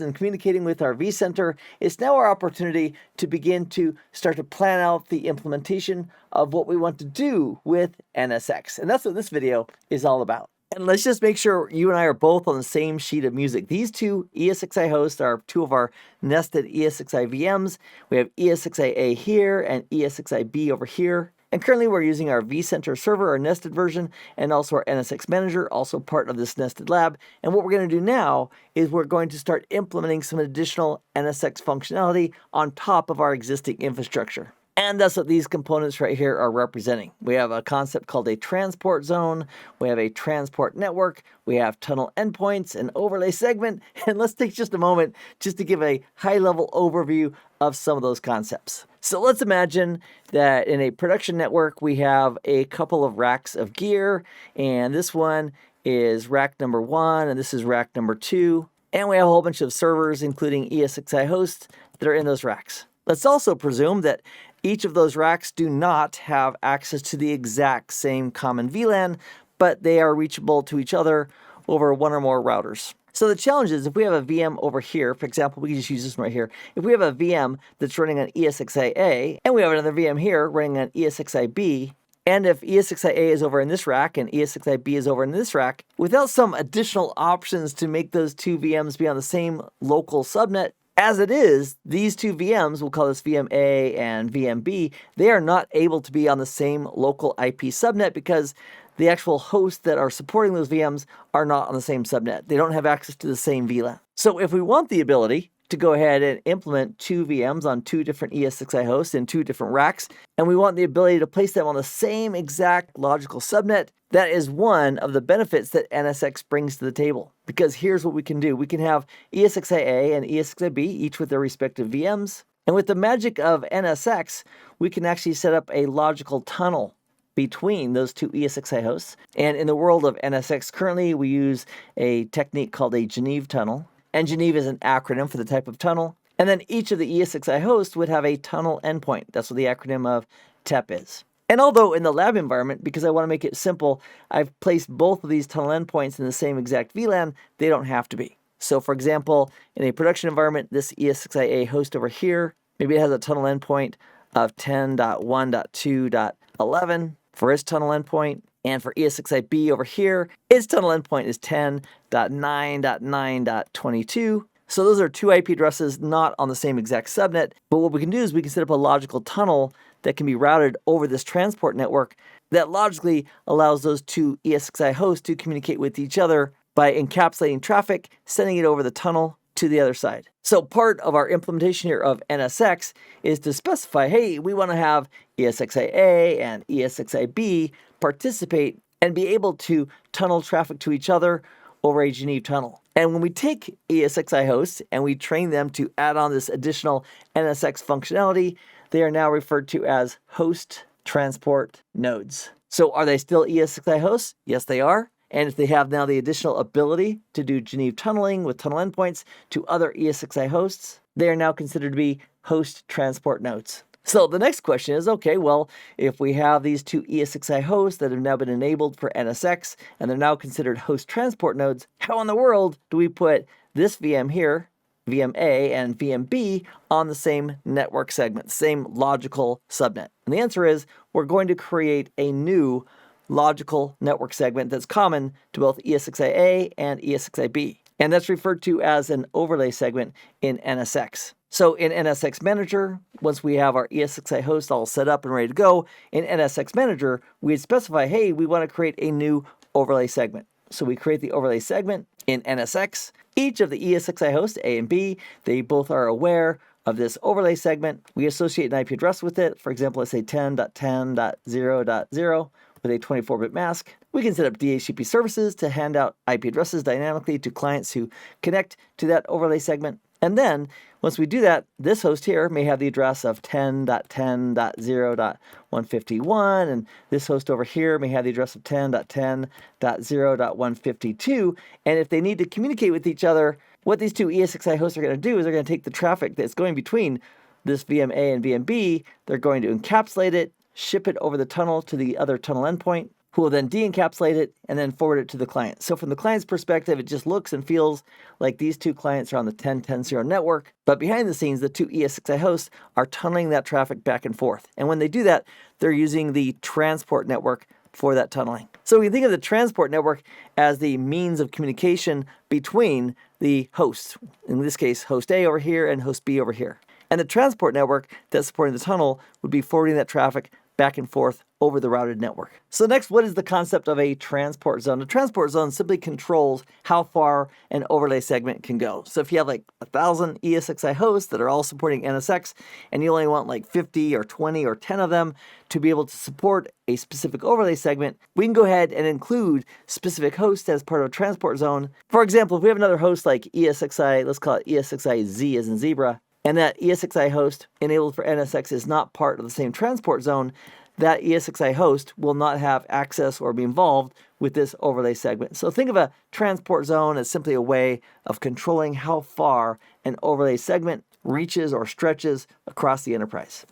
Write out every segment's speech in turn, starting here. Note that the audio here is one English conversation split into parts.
and communicating with our vCenter, it's now our opportunity to begin to start to plan out the implementation of what we want to do with NSX. And that's what this video is all about. And let's just make sure you and I are both on the same sheet of music. These two ESXi hosts are two of our nested ESXi VMs. We have ESXi-A here and ESXi-B over here. And currently we're using our vCenter server, our nested version, and also our NSX manager, also part of this nested lab. And what we're going to do now is we're going to start implementing some additional NSX functionality on top of our existing infrastructure. And that's what these components right here are representing. We have a concept called a transport zone. We have a transport network. We have tunnel endpoints, an overlay segment. And let's take just a moment just to give a high-level overview of some of those concepts. So let's imagine that in a production network, we have a couple of racks of gear. And this one is rack number 1, and this is rack number 2. And we have a whole bunch of servers, including ESXi hosts, that are in those racks. Let's also presume that each of those racks do not have access to the exact same common VLAN, but they are reachable to each other over one or more routers. So the challenge is if we have a VM over here, for example, we can just use this one right here. If we have a VM that's running on ESXi-A, and we have another VM here running on ESXi-B, and if ESXi-A is over in this rack and ESXi-B is over in this rack, without some additional options to make those two VMs be on the same local subnet, as it is, these two VMs, we'll call this VM A and VM B, they are not able to be on the same local IP subnet because the actual hosts that are supporting those VMs are not on the same subnet. They don't have access to the same VLAN. So if we want the ability to go ahead and implement two VMs on two different ESXi hosts in two different racks, and we want the ability to place them on the same exact logical subnet, that is one of the benefits that NSX brings to the table. Because here's what we can do. We can have ESXi-A and ESXi-B, each with their respective VMs. And with the magic of NSX, we can actually set up a logical tunnel between those two ESXi hosts. And in the world of NSX, currently we use a technique called a Geneve tunnel. And Geneve is an acronym for the type of tunnel. And then each of the ESXi hosts would have a tunnel endpoint. That's what the acronym of TEP is. And although in the lab environment, because I want to make it simple, I've placed both of these tunnel endpoints in the same exact VLAN, they don't have to be. So for example, in a production environment, this ESXi-A host over here, maybe it has a tunnel endpoint of 10.1.2.11 for its tunnel endpoint. And for ESXi-B over here, its tunnel endpoint is 10.9.9.22. So those are two IP addresses not on the same exact subnet. But what we can do is we can set up a logical tunnel that can be routed over this transport network that logically allows those two ESXi hosts to communicate with each other by encapsulating traffic, sending it over the tunnel to the other side. So part of our implementation here of NSX is to specify, hey, we want to have ESXi-A and ESXi-B participate and be able to tunnel traffic to each other over a Geneve tunnel. And when we take ESXi hosts and we train them to add on this additional NSX functionality, they are now referred to as host transport nodes. So are they still ESXi hosts? Yes, they are. And if they have now the additional ability to do Geneve tunneling with tunnel endpoints to other ESXi hosts, they are now considered to be host transport nodes. So the next question is, okay, well, if we have these two ESXi hosts that have now been enabled for NSX, and they're now considered host transport nodes, how in the world do we put this VM here, VM A and VM B, on the same network segment, same logical subnet? And the answer is, we're going to create a new logical network segment that's common to both ESXi-A and ESXi-B. And that's referred to as an overlay segment in NSX. So in NSX Manager, once we have our ESXi host all set up and ready to go, in NSX Manager, we'd specify, hey, we want to create a new overlay segment. So we create the overlay segment in NSX. Each of the ESXi hosts, A and B, they both are aware of this overlay segment. We associate an IP address with it. For example, let's say 10.10.0.0 with a 24-bit mask. We can set up DHCP services to hand out IP addresses dynamically to clients who connect to that overlay segment. And then, once we do that, this host here may have the address of 10.10.0.151, and this host over here may have the address of 10.10.0.152. And if they need to communicate with each other, what these two ESXi hosts are going to do is they're going to take the traffic that's going between this VM A and VM B, they're going to encapsulate it, ship it over the tunnel to the other tunnel endpoint. who will then de-encapsulate it and then forward it to the client. So from the client's perspective, it just looks and feels like these two clients are on the 10.10.0 network, but behind the scenes, the two ESXi hosts are tunneling that traffic back and forth. And when they do that, they're using the transport network for that tunneling. So we can think of the transport network as the means of communication between the hosts. In this case, host A over here and host B over here. And the transport network that's supporting the tunnel would be forwarding that traffic back and forth over the routed network. So next, what is the concept of a transport zone? A transport zone simply controls how far an overlay segment can go. So if you have like 1,000 ESXi hosts that are all supporting NSX, and you only want like 50 or 20 or 10 of them to be able to support a specific overlay segment, we can go ahead and include specific hosts as part of a transport zone. For example, if we have another host like ESXi, let's call it ESXi-Z as in zebra, and that ESXi host enabled for NSX is not part of the same transport zone, that ESXi host will not have access or be involved with this overlay segment. So think of a transport zone as simply a way of controlling how far an overlay segment reaches or stretches across the enterprise.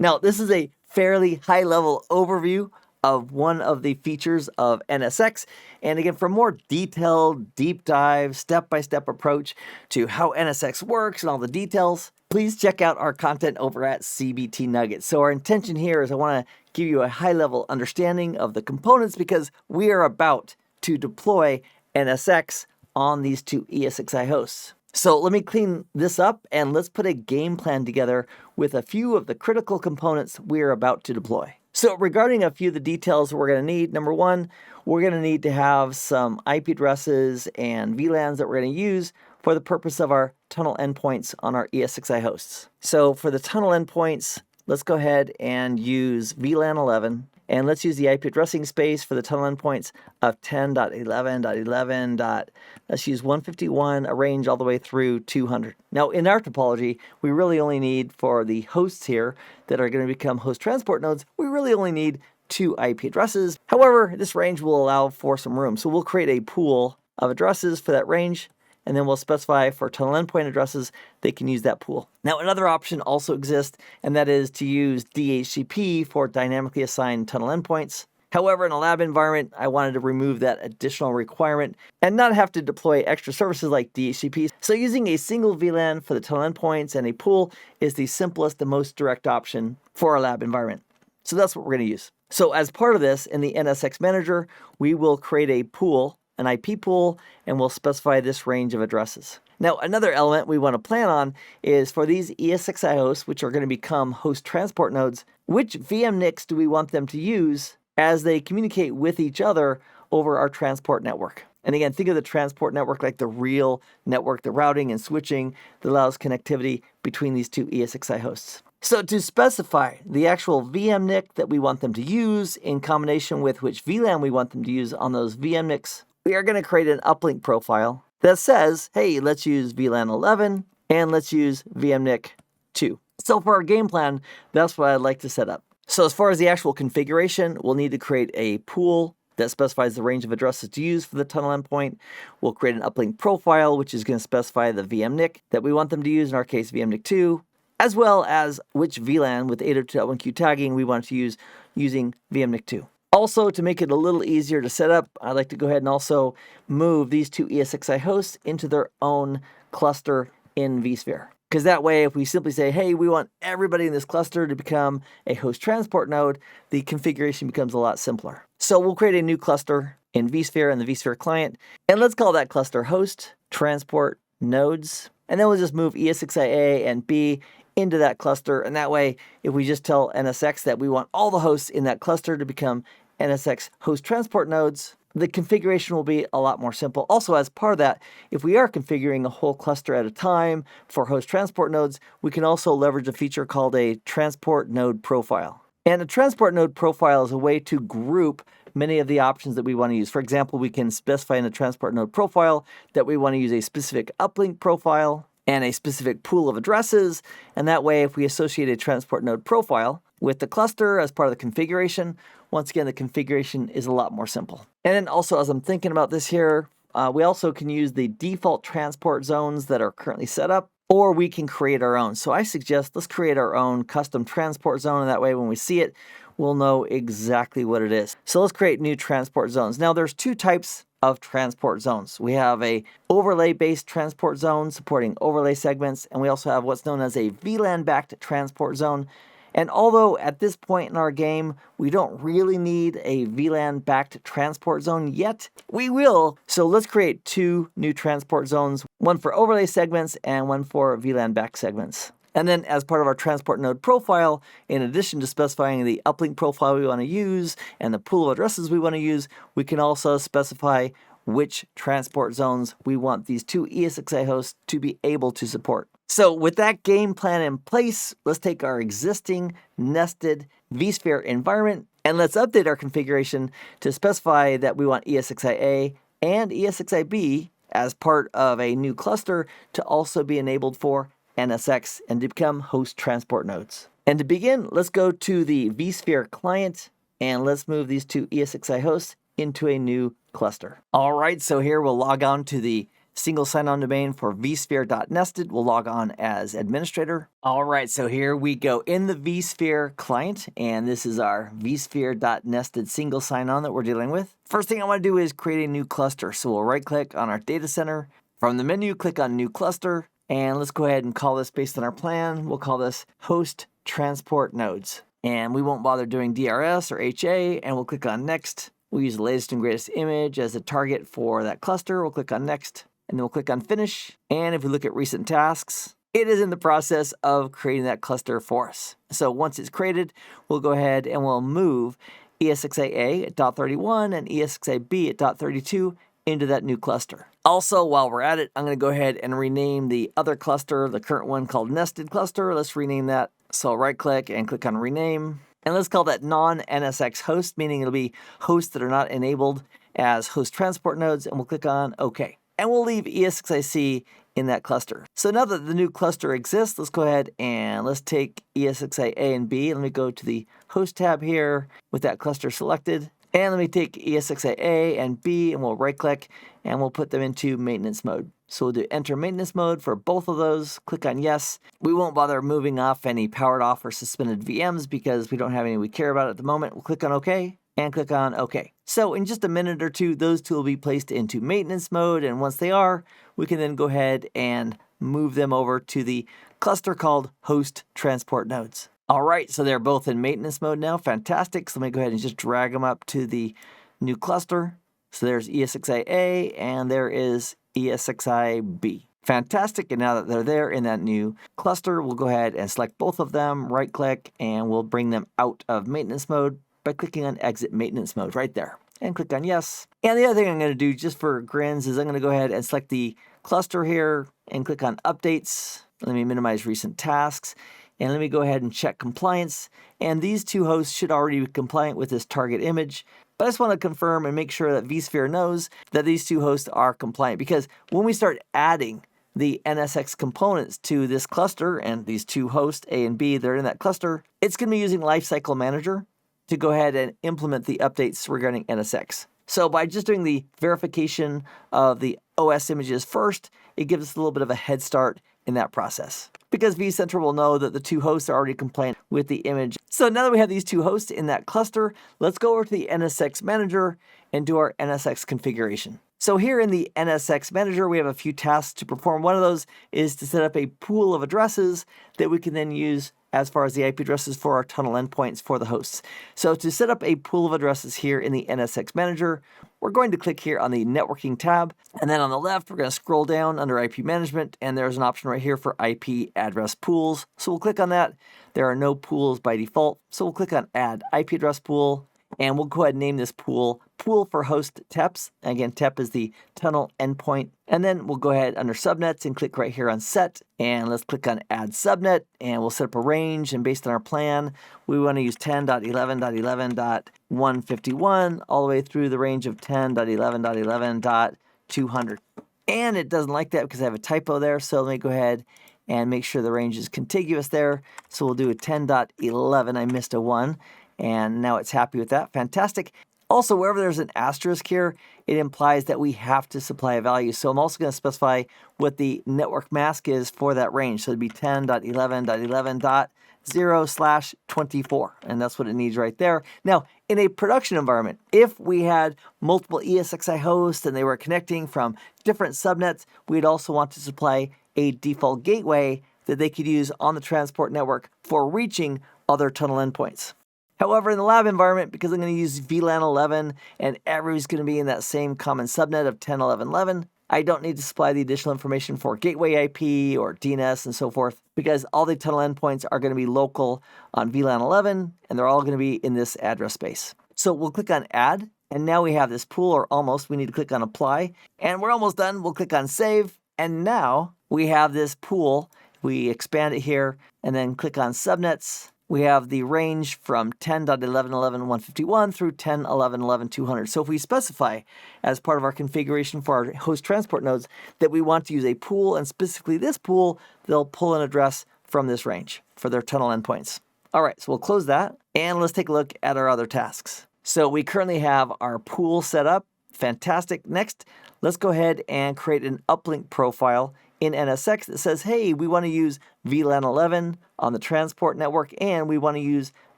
Now, this is a fairly high-level overview of one of the features of NSX. And again, for a more detailed, deep dive, step-by-step approach to how NSX works and all the details, please check out our content over at CBT Nuggets. So our intention here is I want to give you a high-level understanding of the components because we are about to deploy NSX on these two ESXi hosts. So let me clean this up and let's put a game plan together with a few of the critical components we are about to deploy. So regarding a few of the details we're going to need, number one, we're going to need to have some IP addresses and VLANs that we're going to use for the purpose of our tunnel endpoints on our ESXi hosts. So for the tunnel endpoints, let's go ahead and use VLAN 11. And let's use the IP addressing space for the tunnel endpoints of 10.11.11. Let's use 151, a range all the way through 200. Now, in our topology, we really only need, for the hosts here that are going to become host transport nodes, we really only need 2 IP addresses. However, this range will allow for some room. So we'll create a pool of addresses for that range, and then we'll specify for tunnel endpoint addresses, they can use that pool. Now, another option also exists, and that is to use DHCP for dynamically assigned tunnel endpoints. However, in a lab environment, I wanted to remove that additional requirement and not have to deploy extra services like DHCP. So using a single VLAN for the tunnel endpoints and a pool is the simplest and most direct option for our lab environment. So that's what we're going to use. So as part of this, in the NSX Manager, we will create a pool, an IP pool, and we'll specify this range of addresses. Now, another element we want to plan on is for these ESXi hosts, which are going to become host transport nodes, which VMNICs do we want them to use as they communicate with each other over our transport network? And again, think of the transport network like the real network, the routing and switching that allows connectivity between these two ESXi hosts. So to specify the actual VMNIC that we want them to use in combination with which VLAN we want them to use on those VMNICs, we are going to create an uplink profile that says, hey, let's use VLAN 11 and let's use VMNIC 2. So for our game plan, that's what I'd like to set up. So as far as the actual configuration, we'll need to create a pool that specifies the range of addresses to use for the tunnel endpoint. We'll create an uplink profile, which is going to specify the VMNIC that we want them to use, in our case, VMNIC 2, as well as which VLAN with 802.1q tagging we want to use using VMNIC 2. Also, to make it a little easier to set up, I'd like to go ahead and also move these two ESXi hosts into their own cluster in vSphere. Because that way, if we simply say, hey, we want everybody in this cluster to become a host transport node, the configuration becomes a lot simpler. So we'll create a new cluster in vSphere and the vSphere client, and let's call that cluster host transport nodes. And then we'll just move ESXi A and B into that cluster. And that way, if we just tell NSX that we want all the hosts in that cluster to become NSX host transport nodes, the configuration will be a lot more simple. Also, as part of that, if we are configuring a whole cluster at a time for host transport nodes, we can also leverage a feature called a transport node profile. And a transport node profile is a way to group many of the options that we want to use. For example, we can specify in the transport node profile that we want to use a specific uplink profile and a specific pool of addresses. And that way, if we associate a transport node profile with the cluster as part of the configuration, once again, the configuration is a lot more simple. And then also, as I'm thinking about this here, we also can use the default transport zones that are currently set up, or we can create our own. So I suggest let's create our own custom transport zone, and that way when we see it, we'll know exactly what it is. So let's create new transport zones. Now there's two types of transport zones. We have a overlay-based transport zone supporting overlay segments, and we also have what's known as a VLAN-backed transport zone. And although at this point in our game, we don't really need a VLAN-backed transport zone yet, we will. So let's create two new transport zones, one for overlay segments and one for VLAN-backed segments. And then as part of our transport node profile, in addition to specifying the uplink profile we want to use and the pool of addresses we want to use, we can also specify which transport zones we want these two ESXi hosts to be able to support. So with that game plan in place, let's take our existing nested vSphere environment and let's update our configuration to specify that we want ESXi-A and ESXi-B as part of a new cluster to also be enabled for NSX and to become host transport nodes. And to begin, let's go to the vSphere client and let's move these two ESXi hosts into a new cluster. All right, so here we'll log on to the single sign-on domain for vSphere.nested. We'll log on as administrator. All right, so here we go in the vSphere client, and this is our vSphere.nested single sign-on that we're dealing with. First thing I want to do is create a new cluster. So we'll right-click on our data center. From the menu, click on New Cluster. And let's go ahead and call this based on our plan. We'll call this Host Transport Nodes. And we won't bother doing DRS or HA, and we'll click on Next. We'll use the latest and greatest image as a target for that cluster. We'll click on Next, and then we'll click on Finish. And if we look at recent tasks, it is in the process of creating that cluster for us. So once it's created, we'll go ahead and we'll move ESXi-A at .31 and ESXi-B at .32 into that new cluster. Also, while we're at it, I'm going to go ahead and rename the other cluster, the current one called Nested Cluster. Let's rename that. So right-click and click on Rename. And let's call that non-NSX host, meaning it'll be hosts that are not enabled as host transport nodes, and we'll click on OK. And we'll leave ESXi-C in that cluster. So now that the new cluster exists, let's go ahead and let's take ESXi-A and B. Let me go to the Host tab here with that cluster selected. And let me take ESXi-A and B, and we'll right-click, and we'll put them into maintenance mode. So we'll do enter maintenance mode for both of those. Click on yes. We won't bother moving off any powered off or suspended VMs because we don't have any we care about at the moment. We'll click on OK and click on OK. So in just a minute or two, those two will be placed into maintenance mode. And once they are, we can then go ahead and move them over to the cluster called Host Transport Nodes. All right, so they're both in maintenance mode now. Fantastic. So let me go ahead and just drag them up to the new cluster. So there's ESXi-A and there is ESXi-B. Fantastic. And now that they're there in that new cluster, we'll go ahead and select both of them, right-click, and we'll bring them out of maintenance mode by clicking on Exit Maintenance Mode right there. And click on Yes. And the other thing I'm going to do just for grins is I'm going to go ahead and select the cluster here and click on Updates. Let me minimize recent tasks. And let me go ahead and check compliance. And these two hosts should already be compliant with this target image. But I just want to confirm and make sure that vSphere knows that these two hosts are compliant. Because when we start adding the NSX components to this cluster and these two hosts, A and B, they're in that cluster, it's going to be using Lifecycle Manager to go ahead and implement the updates regarding NSX. So by just doing the verification of the OS images first, it gives us a little bit of a head start in that process, because vCenter will know that the two hosts are already compliant with the image. So now that we have these two hosts in that cluster, let's go over to the NSX Manager and do our NSX configuration. So here in the NSX Manager, we have a few tasks to perform. One of those is to set up a pool of addresses that we can then use as far as the IP addresses for our tunnel endpoints for the hosts. So to set up a pool of addresses here in the NSX Manager, we're going to click here on the Networking tab, and then on the left, we're going to scroll down under IP Management, and there's an option right here for IP Address Pools. So we'll click on that. There are no pools by default, so we'll click on Add IP Address Pool, and we'll go ahead and name this pool for host TEPs. Again, TEP is the tunnel endpoint. And then we'll go ahead under subnets and click right here on set. And let's click on add subnet, and we'll set up a range. And based on our plan, we want to use 10.11.11.151 all the way through the range of 10.11.11.200. And it doesn't like that because I have a typo there. So let me go ahead and make sure the range is contiguous there. So we'll do a 10.11. I missed a 1. And now it's happy with that. Fantastic. Also, wherever there's an asterisk here, it implies that we have to supply a value. So I'm also going to specify what the network mask is for that range. So it'd be 10.11.11.0/24. And that's what it needs right there. Now, in a production environment, if we had multiple ESXi hosts and they were connecting from different subnets, we'd also want to supply a default gateway that they could use on the transport network for reaching other tunnel endpoints. However, in the lab environment, because I'm going to use VLAN 11 and everybody's going to be in that same common subnet of 10.11.11, I don't need to supply the additional information for gateway IP or DNS and so forth, because all the tunnel endpoints are going to be local on VLAN 11 and they're all going to be in this address space. So we'll click on Add, and now we have this pool, or almost. We need to click on Apply, and we're almost done. We'll click on Save, and now we have this pool. We expand it here and then click on Subnets. We have the range from 10.11.11.151 through 10.11.11.200. So if we specify as part of our configuration for our host transport nodes that we want to use a pool, and specifically this pool, they'll pull an address from this range for their tunnel endpoints. All right, so we'll close that, and let's take a look at our other tasks. So we currently have our pool set up. Fantastic. Next, let's go ahead and create an uplink profile in NSX that says, hey, we want to use VLAN 11 on the transport network, and we want to use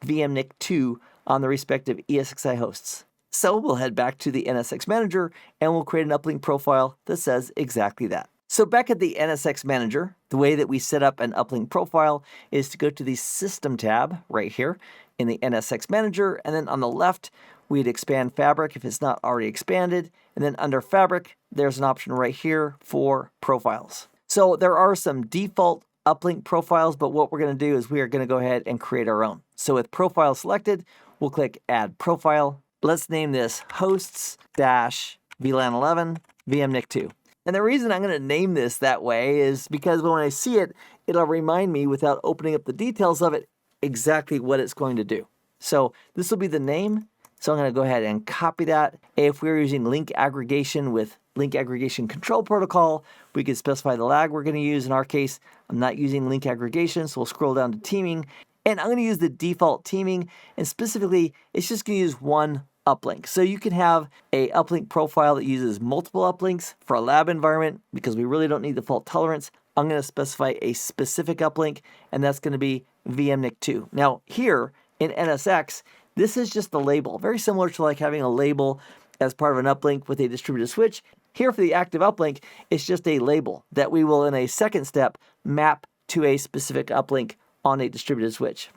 VMNIC2 on the respective ESXi hosts. So we'll head back to the NSX Manager, and we'll create an uplink profile that says exactly that. So back at the NSX Manager, the way that we set up an uplink profile is to go to the System tab right here in the NSX Manager, and then on the left, we'd expand Fabric if it's not already expanded, and then under Fabric, there's an option right here for Profiles. So there are some default uplink profiles, but what we're going to do is we are going to go ahead and create our own. So with Profile selected, we'll click Add Profile. Let's name this Hosts-VLAN 11 VMNIC2. And the reason I'm going to name this that way is because when I see it, it'll remind me, without opening up the details of it, exactly what it's going to do. So this will be the name. So I'm going to go ahead and copy that. If we're using link aggregation with link aggregation control protocol, we could specify the lag we're going to use. In our case, I'm not using link aggregation, so we'll scroll down to teaming. And I'm going to use the default teaming, and specifically, it's just going to use one uplink. So you can have a uplink profile that uses multiple uplinks for a lab environment, because we really don't need the fault tolerance. I'm going to specify a specific uplink, and that's going to be VMNIC2. Now here in NSX, this is just the label, very similar to like having a label as part of an uplink with a distributed switch. Here for the active uplink, it's just a label that we will, in a second step, map to a specific uplink on a distributed switch.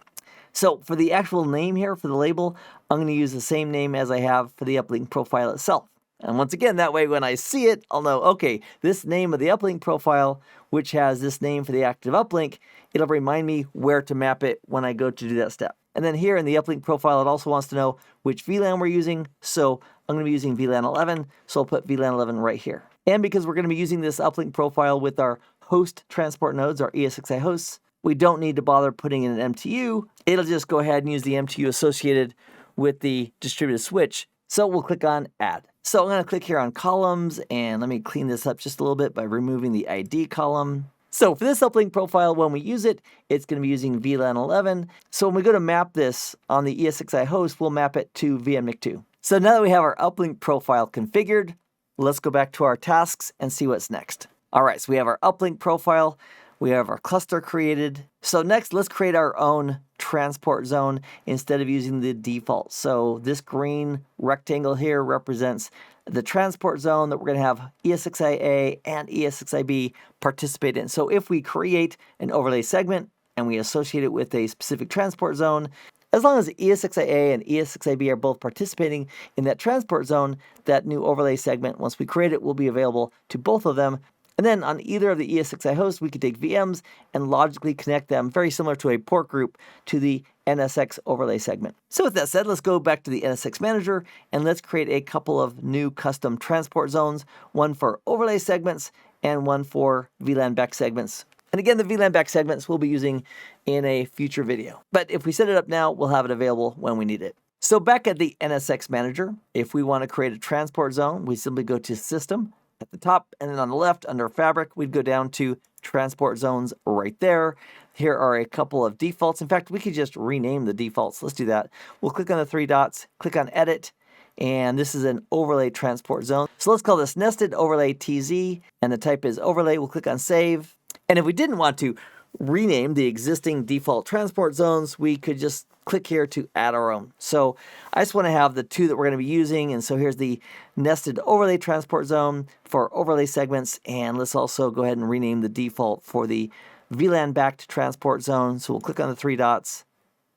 So for the actual name here, for the label, I'm going to use the same name as I have for the uplink profile itself. And once again, that way when I see it, I'll know, okay, this name of the uplink profile, which has this name for the active uplink, it'll remind me where to map it when I go to do that step. And then here in the uplink profile, it also wants to know which VLAN we're using. So I'm going to be using VLAN 11, so I'll put VLAN 11 right here. And because we're going to be using this uplink profile with our host transport nodes, our ESXi hosts, we don't need to bother putting in an MTU. It'll just go ahead and use the MTU associated with the distributed switch. So we'll click on Add. So I'm going to click here on Columns, and let me clean this up just a little bit by removing the ID column. So for this uplink profile, when we use it, it's going to be using VLAN 11. So when we go to map this on the ESXi host, we'll map it to VMNIC2. So now that we have our uplink profile configured, let's go back to our tasks and see what's next. All right, so we have our uplink profile. We have our cluster created. So next, let's create our own transport zone instead of using the default. So this green rectangle here represents the transport zone that we're going to have ESXi-A and ESXi-B participate in. So if we create an overlay segment and we associate it with a specific transport zone, as long as ESXi-A and ESXi-B are both participating in that transport zone, that new overlay segment, once we create it, will be available to both of them. And then on either of the ESXi hosts, we could take VMs and logically connect them, very similar to a port group, to the NSX overlay segment. So with that said, let's go back to the NSX Manager and let's create a couple of new custom transport zones, one for overlay segments and one for VLAN back segments. And again, the VLAN back segments we'll be using in a future video. But if we set it up now, we'll have it available when we need it. So back at the NSX Manager, if we want to create a transport zone, we simply go to System at the top, and then on the left under Fabric, we'd go down to Transport Zones right there. Here are a couple of defaults. In fact, we could just rename the defaults. Let's do that. We'll click on the three dots, click on Edit, and this is an overlay transport zone. So let's call this nested overlay TZ, and the type is overlay. We'll click on save. And if we didn't want to rename the existing default transport zones, we could just click here to add our own. So I just want to have the two that we're going to be using, and so here's the nested overlay transport zone for overlay segments, and let's also go ahead and rename the default for the VLAN backed transport zone. So we'll click on the three dots,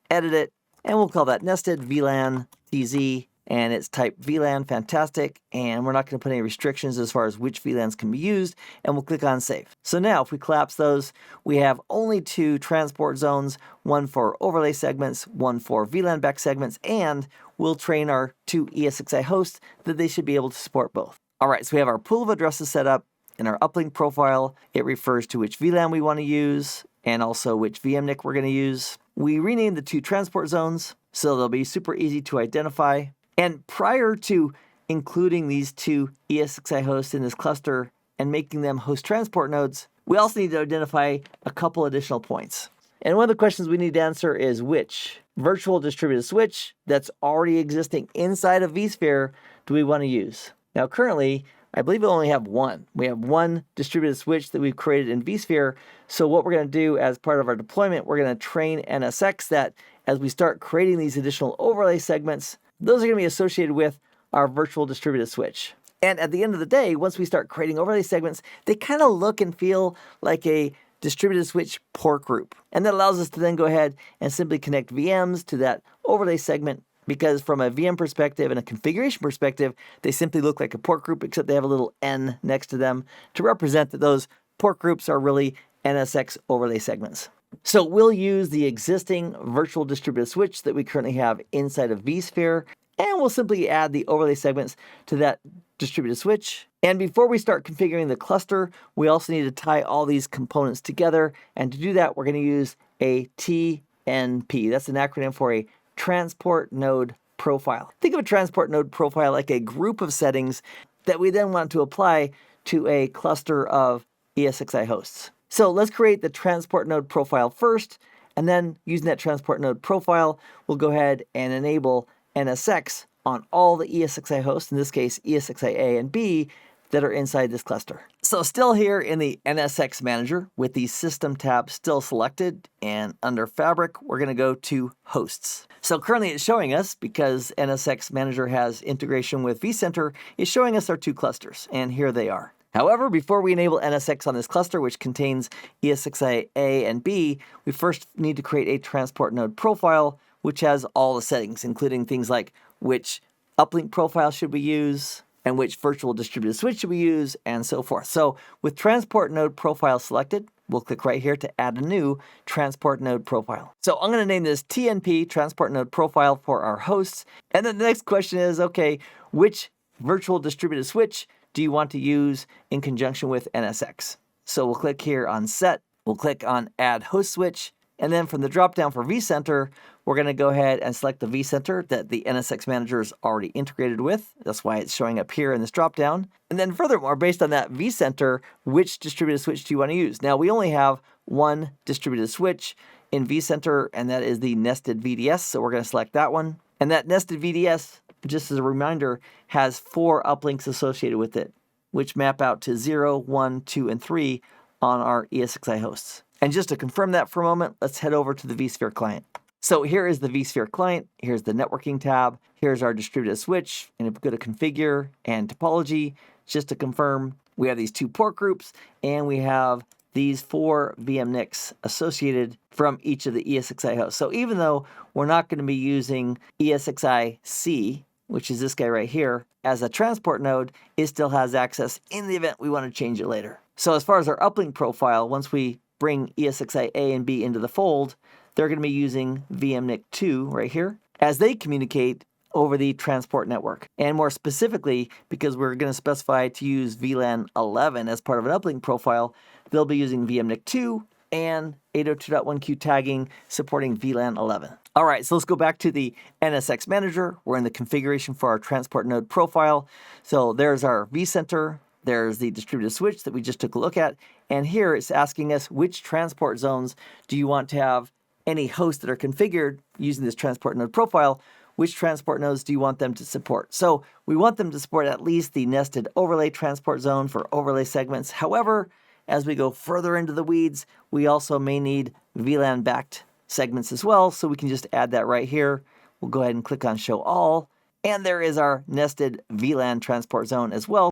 edit it, and we'll call that nested VLAN TZ, and it's type VLAN, fantastic, and we're not going to put any restrictions as far as which VLANs can be used, and we'll click on save. So now if we collapse those, we have only two transport zones, one for overlay segments, one for VLAN back segments, and we'll train our two ESXi hosts that they should be able to support both. All right, so we have our pool of addresses set up. In our uplink profile, it refers to which VLAN we want to use and also which VMNIC we're going to use. We renamed the two transport zones, so they'll be super easy to identify. And prior to including these two ESXi hosts in this cluster and making them host transport nodes, we also need to identify a couple additional points. And one of the questions we need to answer is which virtual distributed switch that's already existing inside of vSphere do we want to use? Now currently, I believe we only have one. We have one distributed switch that we've created in vSphere. So what we're going to do as part of our deployment, we're going to train NSX that as we start creating these additional overlay segments, those are going to be associated with our virtual distributed switch. And at the end of the day, once we start creating overlay segments, they kind of look and feel like a distributed switch port group. And that allows us to then go ahead and simply connect VMs to that overlay segment, because from a VM perspective and a configuration perspective, they simply look like a port group, except they have a little N next to them to represent that those port groups are really NSX overlay segments. So we'll use the existing virtual distributed switch that we currently have inside of vSphere, and we'll simply add the overlay segments to that distributed switch. And before we start configuring the cluster, we also need to tie all these components together. And to do that, we're going to use a TNP. That's an acronym for a transport node profile. Think of a transport node profile like a group of settings that we then want to apply to a cluster of ESXi hosts. So let's create the transport node profile first, and then using that transport node profile, we'll go ahead and enable NSX on all the ESXi hosts, in this case ESXi A and B, that are inside this cluster. So still here in the NSX Manager with the System tab still selected, and under Fabric, we're going to go to Hosts. So currently it's showing us, because NSX Manager has integration with vCenter, it's showing us our two clusters, and here they are. However, before we enable NSX on this cluster, which contains ESXi A and B, we first need to create a transport node profile, which has all the settings, including things like which uplink profile should we use, and which virtual distributed switch should we use, and so forth. So with transport node profile selected, we'll click right here to add a new transport node profile. So I'm going to name this TNP, transport node profile, for our hosts. And then the next question is, okay, which virtual distributed switch do you want to use in conjunction with NSX? So we'll click here on Set, we'll click on Add Host Switch, and then from the dropdown for vCenter, we're going to go ahead and select the vCenter that the NSX Manager is already integrated with. That's why it's showing up here in this dropdown. And then furthermore, based on that vCenter, which distributed switch do you want to use? Now, we only have one distributed switch in vCenter, and that is the nested VDS, so we're going to select that one. And that nested VDS, just as a reminder, has 4 uplinks associated with it, which map out to 0, 1, 2, and 3 on our ESXi hosts. And just to confirm that for a moment, let's head over to the vSphere client. So here is the vSphere client, here's the networking tab, here's our distributed switch, and if we go to configure and topology, just to confirm, we have these 2 port groups, and we have these 4 VMNICs associated from each of the ESXi hosts. So even though we're not going to be using ESXi-C, which is this guy right here, as a transport node, it still has access in the event we want to change it later. So as far as our uplink profile, once we bring ESXi A and B into the fold, they're going to be using VMNIC 2 right here as they communicate over the transport network. And more specifically, because we're going to specify to use VLAN 11 as part of an uplink profile, they'll be using VMNIC 2 and 802.1q tagging supporting VLAN 11. All right, so let's go back to the NSX Manager. We're in the configuration for our transport node profile. So there's our vCenter. There's the distributed switch that we just took a look at. And here it's asking us which transport zones do you want to have any hosts that are configured using this transport node profile. which transport nodes do you want them to support? So we want them to support at least the nested overlay transport zone for overlay segments. However, as we go further into the weeds, we also may need VLAN-backed segments as well, so we can just add that right here. We'll go ahead and click on Show All, and there is our nested VLAN transport zone as well.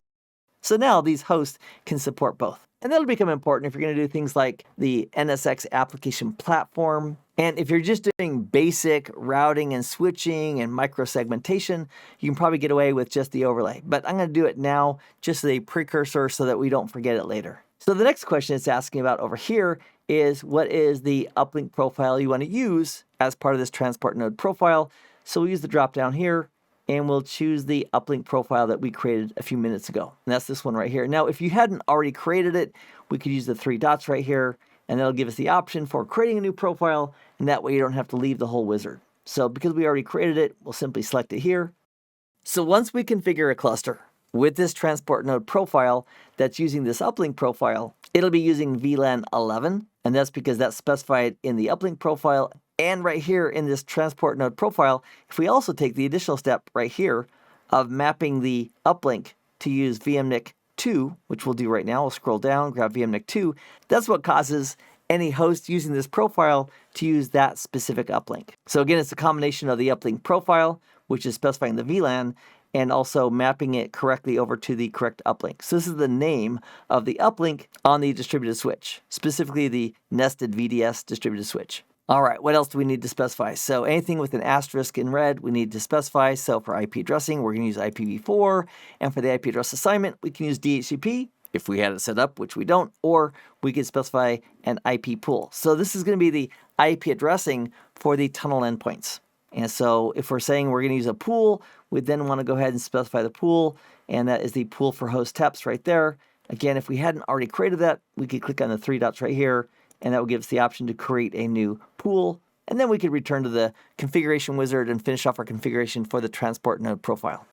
So now these hosts can support both. And that'll become important if you're going to do things like the NSX application platform. And if you're just doing basic routing and switching and microsegmentation, you can probably get away with just the overlay. But I'm going to do it now just as a precursor so that we don't forget it later. So the next question it's asking about over here is, what is the uplink profile you want to use as part of this transport node profile? So we'll use the drop down here, and we'll choose the uplink profile that we created a few minutes ago. And that's this one right here. Now, if you hadn't already created it, we could use the 3 dots right here, and that'll give us the option for creating a new profile, and that way you don't have to leave the whole wizard. So because we already created it, we'll simply select it here. So once we configure a cluster with this transport node profile that's using this uplink profile, it'll be using VLAN 11, and that's because that's specified in the uplink profile. And right here in this transport node profile, if we also take the additional step right here of mapping the uplink to use VMNIC2, which we'll do right now, we'll scroll down, grab VMNIC2, that's what causes any host using this profile to use that specific uplink. So again, it's a combination of the uplink profile, which is specifying the VLAN, and also mapping it correctly over to the correct uplink. So this is the name of the uplink on the distributed switch, specifically the nested VDS distributed switch. All right, what else do we need to specify? So anything with an asterisk in red, we need to specify. So for IP addressing, we're going to use IPv4. And for the IP address assignment, we can use DHCP if we had it set up, which we don't, or we could specify an IP pool. So this is going to be the IP addressing for the tunnel endpoints. And so if we're saying we're going to use a pool, we then want to go ahead and specify the pool, and that is the pool for host TEPs right there. Again, if we hadn't already created that, we could click on the 3 dots right here, and that will give us the option to create a new pool. And then we could return to the configuration wizard and finish off our configuration for the transport node profile.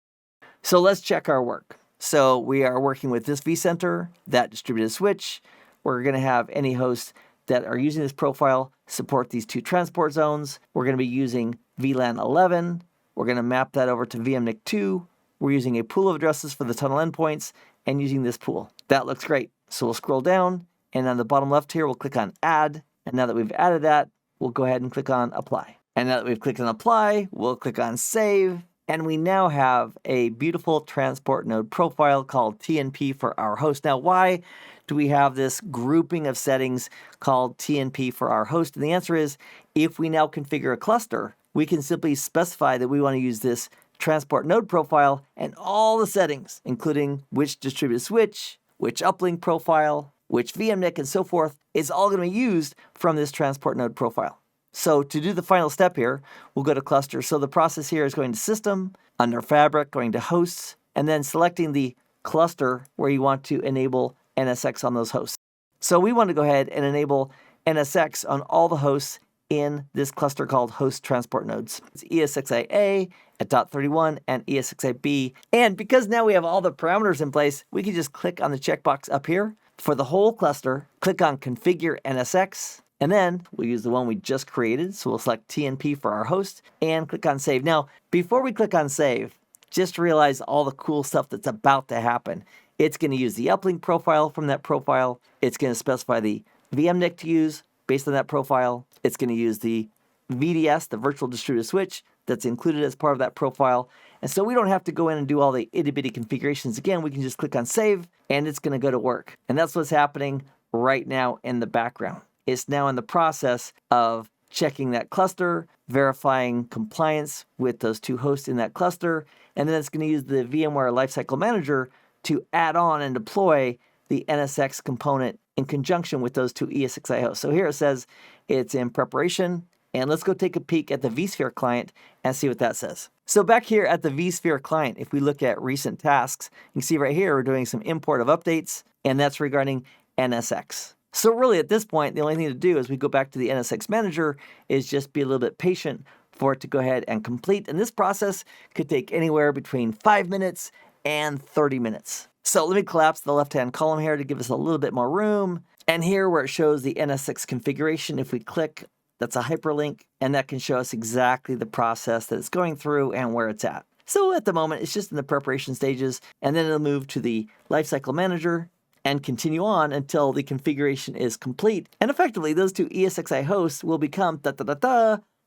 So let's check our work. So we are working with this vCenter, that distributed switch. We're going to have any hosts that are using this profile support these 2 transport zones. We're going to be using VLAN 11. We're going to map that over to VMNIC2. We're using a pool of addresses for the tunnel endpoints and using this pool. That looks great. So we'll scroll down, and on the bottom left here, we'll click on Add. And now that we've added that, we'll go ahead and click on Apply. And now that we've clicked on Apply, we'll click on Save. And we now have a beautiful transport node profile called TNP for our host. Now, why do we have this grouping of settings called TNP for our host? And the answer is, if we now configure a cluster, we can simply specify that we want to use this transport node profile and all the settings, including which distributed switch, which uplink profile, which VMNIC, and so forth, is all going to be used from this transport node profile. So to do the final step here, we'll go to cluster. So the process here is going to system, under fabric, going to hosts, and then selecting the cluster where you want to enable NSX on those hosts. So we want to go ahead and enable NSX on all the hosts in this cluster called host transport nodes. It's ESXi-A at .31 and ESXi-B. And because now we have all the parameters in place, we can just click on the checkbox up here for the whole cluster, click on Configure NSX, and then we'll use the one we just created. So we'll select TNP for our host and click on Save. Now, before we click on Save, just realize all the cool stuff that's about to happen. It's going to use the uplink profile from that profile. It's going to specify the VMNIC to use based on that profile. It's going to use the VDS, the virtual distributed switch, that's included as part of that profile. And so we don't have to go in and do all the itty-bitty configurations again. We can just click on Save, and it's going to go to work. And that's what's happening right now in the background. It's now in the process of checking that cluster, verifying compliance with those 2 hosts in that cluster, and then it's going to use the VMware Lifecycle Manager to add on and deploy the NSX component in conjunction with those 2 ESXi hosts. So here it says it's in preparation, and let's go take a peek at the vSphere client and see what that says. So back here at the vSphere client, if we look at recent tasks, you can see right here we're doing some import of updates, and that's regarding NSX. So really at this point, the only thing to do as we go back to the NSX Manager is just be a little bit patient for it to go ahead and complete. And this process could take anywhere between 5 minutes and 30 minutes. So let me collapse the left-hand column here to give us a little bit more room. And here where it shows the NSX configuration, if we click That's a hyperlink, and that can show us exactly the process that it's going through and where it's at. So at the moment, it's just in the preparation stages, and then it'll move to the lifecycle manager and continue on until the configuration is complete. And effectively, those two ESXi hosts will become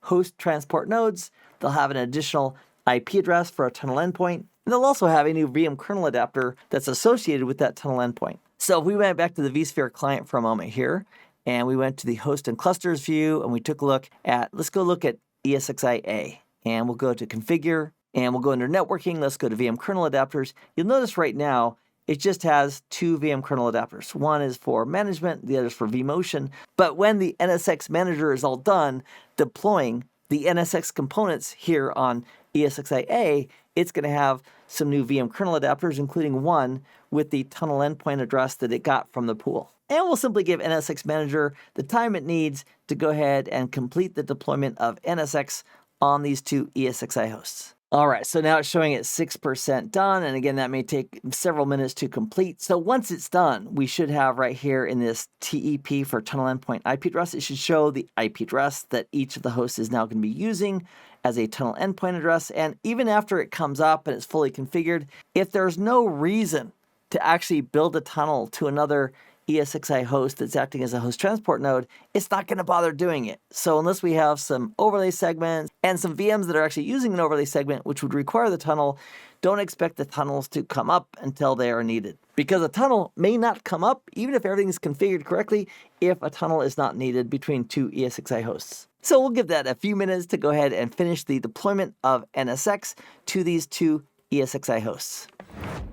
host transport nodes. They'll have an additional IP address for a tunnel endpoint, and they'll also have a new VM kernel adapter that's associated with that tunnel endpoint. So if we went back to the vSphere client for a moment here, and we went to the host and clusters view, and we took a look at, let's go look at ESXi-A, and we'll go to configure, and we'll go under networking. Let's go to VM kernel adapters. You'll notice right now, it just has two VM kernel adapters. One is for management, the other is for vMotion. But when the NSX manager is all done deploying the NSX components here on ESXi-A, it's going to have some new VM kernel adapters, including one with the tunnel endpoint address that it got from the pool. And we'll simply give NSX Manager the time it needs to go ahead and complete the deployment of NSX on these two ESXi hosts. All right, so now it's showing it 6% done, and again, that may take several minutes to complete. So once it's done, we should have right here in this TEP for tunnel endpoint IP address, it should show the IP address that each of the hosts is now going to be using as a tunnel endpoint address. And even after it comes up and it's fully configured, if there's no reason to actually build a tunnel to another ESXi host that's acting as a host transport node, it's not going to bother doing it. So unless we have some overlay segments and some VMs that are actually using an overlay segment, which would require the tunnel, don't expect the tunnels to come up until they are needed. Because a tunnel may not come up, even if everything is configured correctly, if a tunnel is not needed between two ESXi hosts. So we'll give that a few minutes to go ahead and finish the deployment of NSX to these two ESXi hosts.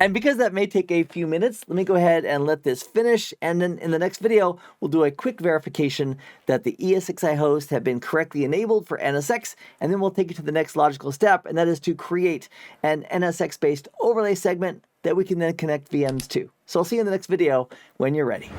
And because that may take a few minutes, let me go ahead and let this finish. And then in the next video, we'll do a quick verification that the ESXi hosts have been correctly enabled for NSX. And then we'll take it to the next logical step, and that is to create an NSX-based overlay segment that we can then connect VMs to. So I'll see you in the next video when you're ready.